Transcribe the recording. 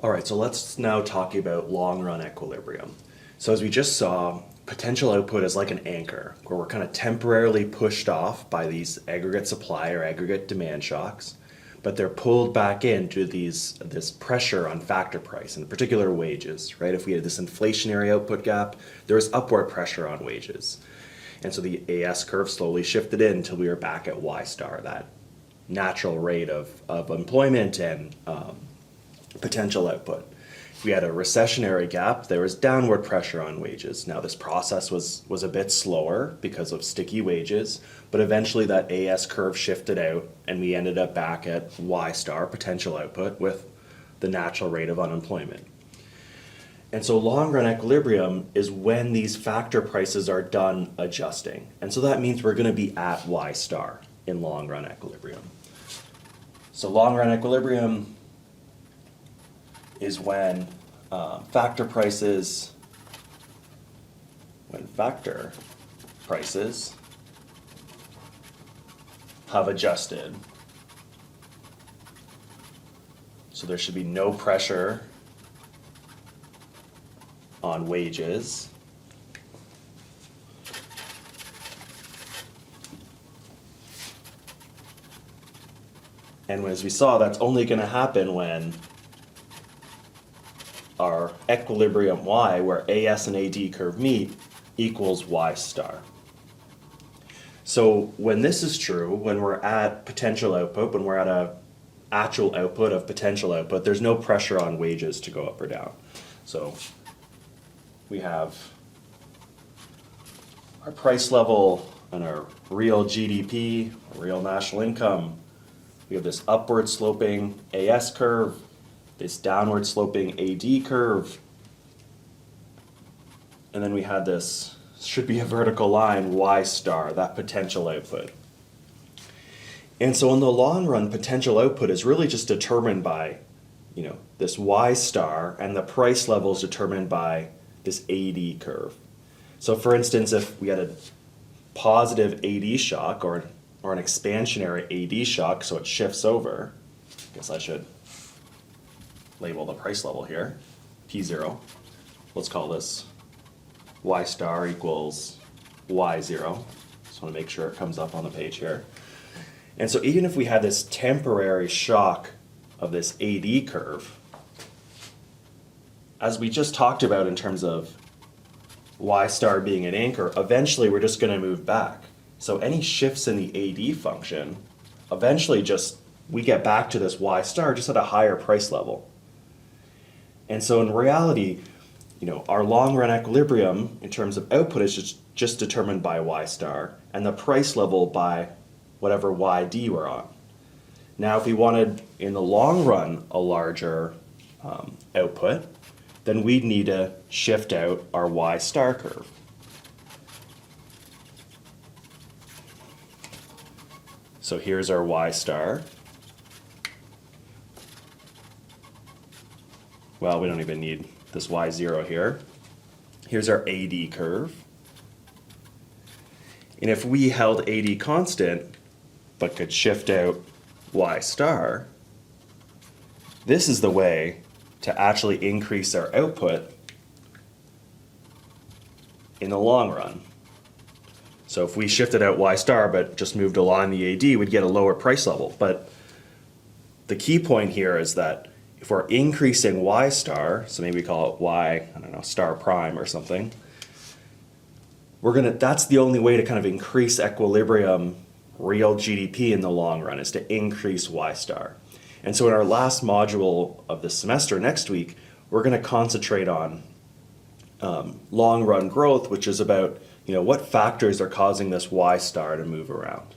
All right, so let's now talk about long-run equilibrium. So as we just saw, potential output is like an anchor, where we're kind of temporarily pushed off by these aggregate supply or aggregate demand shocks, but they're pulled back into this pressure on factor price, in particular wages, right? If we had this inflationary output gap, there was upward pressure on wages. And so the AS curve slowly shifted in until we were back at Y star, that natural rate of employment and potential output. If we had a recessionary gap, there was downward pressure on wages. Now this process was a bit slower because of sticky wages, but eventually that AS curve shifted out and we ended up back at Y star, potential output, with the natural rate of unemployment. And so long run equilibrium is when these factor prices are done adjusting. And so that means we're going to be at Y star in long run equilibrium. So long run equilibrium is when factor prices have adjusted. So there should be no pressure on wages. And as we saw, that's only going to happen when our equilibrium Y, where AS and AD curve meet, equals Y star. So when this is true, when we're at potential output, when we're at a actual output of potential output, there's no pressure on wages to go up or down. So we have our price level and our real GDP, real national income. We have this upward sloping AS curve, this downward sloping AD curve, and then we had this, should be a vertical line, Y star, that potential output. And so in the long run, potential output is really just determined by, this Y star, and the price level is determined by this AD curve. So for instance, if we had a positive AD shock or an expansionary AD shock, so it shifts over, I guess I should label the price level here, P0. Let's call this Y star equals Y0. Just want to make sure it comes up on the page here. And so even if we had this temporary shock of this AD curve, as we just talked about in terms of Y star being an anchor, eventually we're just going to move back. So any shifts in the AD function, eventually we get back to this Y star just at a higher price level. And so in reality, our long run equilibrium in terms of output is just determined by Y star and the price level by whatever YD we're on. Now if we wanted in the long run a larger output, then we'd need to shift out our Y star curve. So here's our Y star. Well, we don't even need this Y0 here. Here's our AD curve. And if we held AD constant, but could shift out Y star, this is the way to actually increase our output in the long run. So if we shifted out Y star but just moved along the AD, we'd get a lower price level. But the key point here is that if we're increasing Y star, so maybe we call it Y, star prime or something, that's the only way to kind of increase equilibrium real GDP in the long run, is to increase Y star. And so in our last module of the semester next week, we're going to concentrate on long run growth, which is about what factors are causing this Y star to move around.